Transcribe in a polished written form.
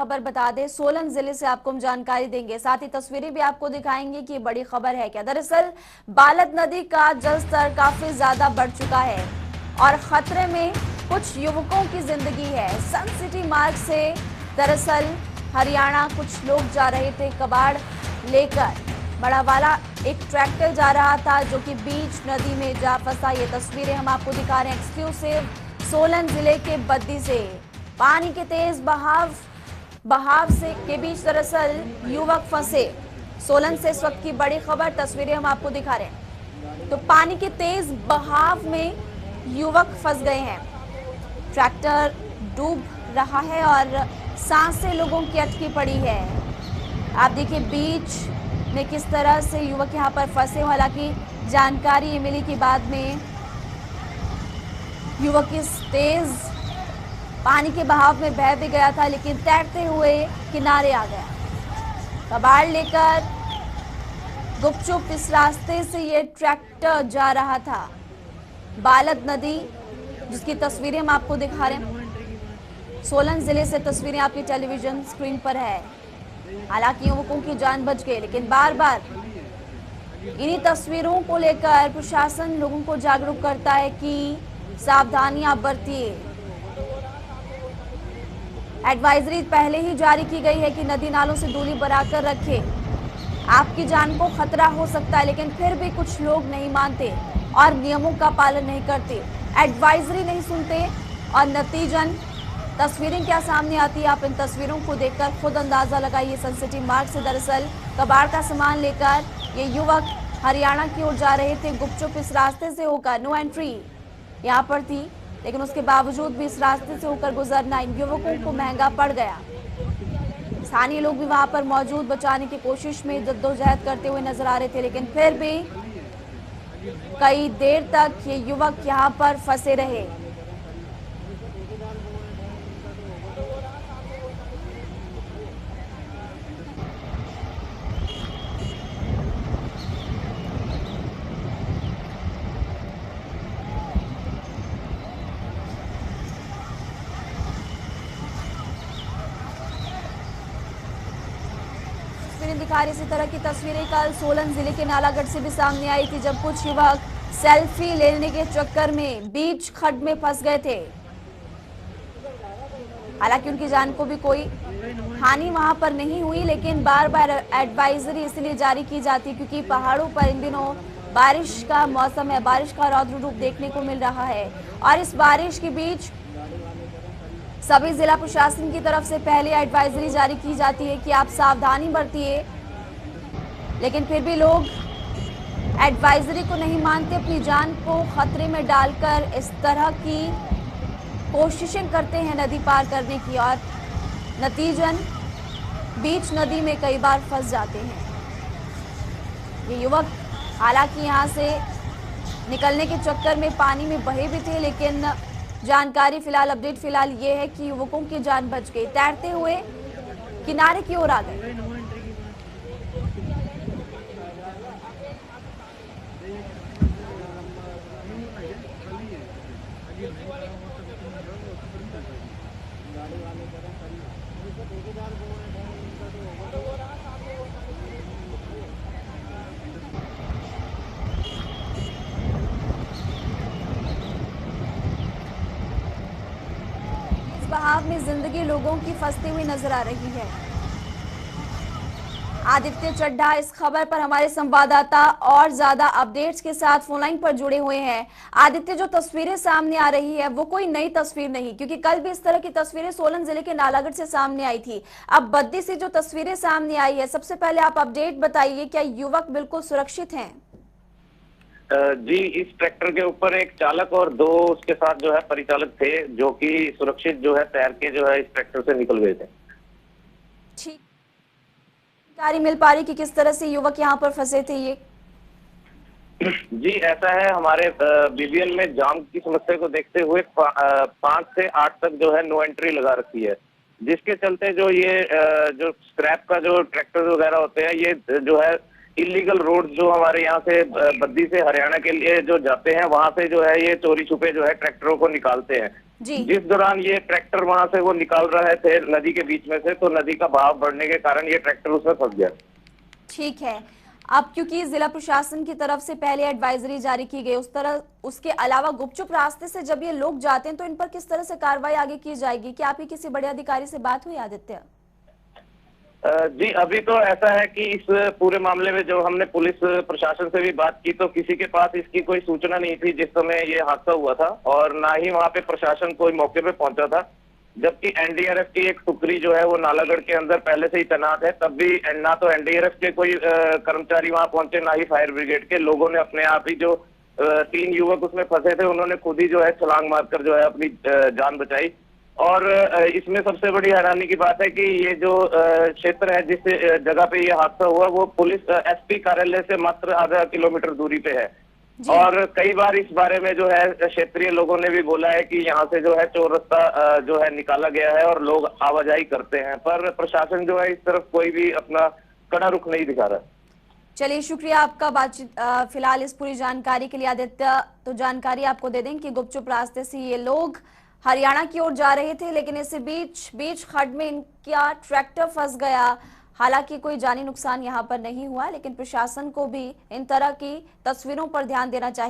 खबर बता दें, सोलन जिले से आपको हम जानकारी देंगे, साथ ही तस्वीरें भी आपको दिखाएंगे कि बड़ी खबर है क्या। दरअसल बालद नदी का जलस्तर काफी ज्यादा बढ़ चुका है और खतरे में कुछ युवकों की जिंदगी है। सन सिटी मार्ग से दरअसल हरियाणा कुछ लोग जा रहे थे कबाड़ लेकर। बड़ावाला एक ट्रैक्टर जा रहा था जो कि बीच नदी में जा फंसा। ये तस्वीरें हम आपको दिखा रहे हैं एक्सक्लूसिव सोलन जिले के बद्दी से। पानी के तेज बहाव से के बीच दरअसल युवक फंसे। सोलन से इस वक्त की बड़ी खबर, तस्वीरें हम आपको दिखा रहे हैं। तो पानी के तेज बहाव में युवक फंस गए हैं। ट्रैक्टर डूब रहा है और सांसें लोगों की अटकी पड़ी है। आप देखिए बीच में किस तरह से युवक यहां पर फंसे। हालांकि जानकारी मिली कि बाद में युवक इस तेज पानी के बहाव में बह भी गया था, लेकिन तैरते हुए किनारे आ गया। कबाड़ लेकर गुपचुप इस रास्ते से ये ट्रैक्टर जा रहा था। बालद नदी जिसकी तस्वीरें हम आपको दिखा रहे हैं, सोलन जिले से तस्वीरें आपकी टेलीविजन स्क्रीन पर है। हालांकि युवकों की जान बच गई, लेकिन बार बार इन्हीं तस्वीरों को लेकर प्रशासन लोगों को जागरूक करता है कि सावधानियां बरतिए। एडवाइजरी पहले ही जारी की गई है कि नदी नालों से दूरी बनाकर रखें। आपकी जान को खतरा हो सकता है, लेकिन फिर भी कुछ लोग नहीं मानते और नियमों का पालन नहीं करते, एडवाइजरी नहीं सुनते और नतीजन तस्वीरें क्या सामने आती है। आप इन तस्वीरों को देखकर खुद अंदाजा लगाइए। सन सिटी मार्ग से दरअसल कबाड़ का सामान लेकर ये युवक हरियाणा की ओर जा रहे थे। गुपचुप इस रास्ते से होकर नो एंट्री यहाँ पर थी, लेकिन उसके बावजूद भी इस रास्ते से होकर गुजरना इन युवकों को महंगा पड़ गया। स्थानीय लोग भी वहां पर मौजूद बचाने की कोशिश में जद्दोजहद करते हुए नजर आ रहे थे, लेकिन फिर भी कई देर तक ये युवक यहाँ पर फंसे रहे। दिखा रही इसी तरह की तस्वीरें कल सोलन जिले के नालागढ़ से भी सामने आई थी, जब कुछ युवक सेल्फी लेने के चक्कर में बीच खड्ड में फंस गए थे। हालांकि उनकी जान को भी कोई हानि वहां पर नहीं हुई, लेकिन बार बार एडवाइजरी इसलिए जारी की जाती क्योंकि पहाड़ों पर इन दिनों बारिश का मौसम है, बारिश का रौद्र रूप देखने को मिल रहा है। और इस बारिश के बीच सभी जिला प्रशासन की तरफ से पहले एडवाइजरी जारी की जाती है कि आप सावधानी बरतिए, लेकिन फिर भी लोग एडवाइजरी को नहीं मानते, अपनी जान को खतरे में डालकर इस तरह की कोशिशें करते हैं नदी पार करने की और नतीजन बीच नदी में कई बार फंस जाते हैं। ये युवक हालांकि यहां से निकलने के चक्कर में पानी में बहे भी थे, लेकिन जानकारी फिलहाल अपडेट फिलहाल ये है कि युवकों की जान बच गई, तैरते हुए किनारे की ओर आ गए। बहाव में जिंदगी लोगों की फंसती हुई नजर आ रही है। आदित्य चड्ढा इस खबर पर हमारे संवाददाता और ज्यादा अपडेट्स के साथ फोनलाइन पर जुड़े हुए हैं। आदित्य, जो तस्वीरें सामने आ रही है वो कोई नई तस्वीर नहीं, क्योंकि कल भी इस तरह की तस्वीरें सोलन जिले के नालागढ़ से सामने आई थी। अब बद्दी से जो तस्वीरें सामने आई है, सबसे पहले आप अपडेट बताइए, क्या युवक बिल्कुल सुरक्षित हैं? जी, इस ट्रैक्टर के ऊपर एक चालक और दो उसके साथ जो है परिचालक थे, जो कि सुरक्षित जो है तैर के जो है इस ट्रैक्टर से निकल गए थे। ठीक जानकारी मिल पा रही कि किस तरह से युवक यहाँ पर फंसे थे ये? जी, ऐसा है, हमारे बीबीएल में जाम की समस्या को देखते हुए 5 से 8 तक जो है नो एंट्री लगा रखी है, जिसके चलते जो ये जो स्क्रैप का जो ट्रैक्टर वगैरह होते हैं, ये जो है इलीगल रोड जो हमारे यहाँ से बद्दी से हरियाणा के लिए जो जाते हैं, वहां से जो है ये चोरी छुपे जो है ट्रैक्टरों को निकालते हैं। जी। जिस दौरान ये ट्रैक्टर वहां से वो निकाल रहे थे नदी के बीच में से, तो नदी का बहाव बढ़ने के कारण ये ट्रैक्टर उसमें फंस गया। ठीक है। अब क्योंकि जिला प्रशासन की तरफ से पहले एडवाइजरी जारी की गई, उस तरह उसके अलावा गुपचुप रास्ते से जब ये लोग जाते हैं तो इन पर किस तरह से कार्रवाई आगे की जाएगी? क्या आपकी किसी बड़े अधिकारी से बात हुई आदित्य? जी, अभी तो ऐसा है कि इस पूरे मामले में जो हमने पुलिस प्रशासन से भी बात की, तो किसी के पास इसकी कोई सूचना नहीं थी जिस समय ये हादसा हुआ था, और ना ही वहां पे प्रशासन कोई मौके पे पहुंचा था। जबकि एनडीआरएफ की एक टुकड़ी जो है वो नालागढ़ के अंदर पहले से ही तैनात है, तब भी ना तो एनडीआरएफ के कोई कर्मचारी वहां पहुंचे, ना ही फायर ब्रिगेड के लोगों ने अपने आप ही जो 3 युवक उसमें फंसे थे, उन्होंने खुद ही जो है छलांग मारकर जो है अपनी जान बचाई। और इसमें सबसे बड़ी हैरानी की बात है कि ये जो क्षेत्र है जिस जगह पे ये हादसा हुआ, वो पुलिस एसपी कार्यालय से मात्र आधा किलोमीटर दूरी पे है। जी। और कई बार इस बारे में जो है क्षेत्रीय लोगों ने भी बोला है कि यहाँ से जो है चोर रास्ता जो है निकाला गया है और लोग आवाजाही करते हैं, पर प्रशासन जो है इस तरफ कोई भी अपना कड़ा रुख नहीं दिखा रहा। चलिए, शुक्रिया आपका बातचीत फिलहाल इस पूरी जानकारी के लिए आदित्य। तो जानकारी आपको दे दें कि गुपचुप रास्ते से ये लोग हरियाणा की ओर जा रहे थे, लेकिन इसी बीच खड्ड में इनका ट्रैक्टर फंस गया। हालांकि कोई जानी नुकसान यहां पर नहीं हुआ, लेकिन प्रशासन को भी इन तरह की तस्वीरों पर ध्यान देना चाहिए।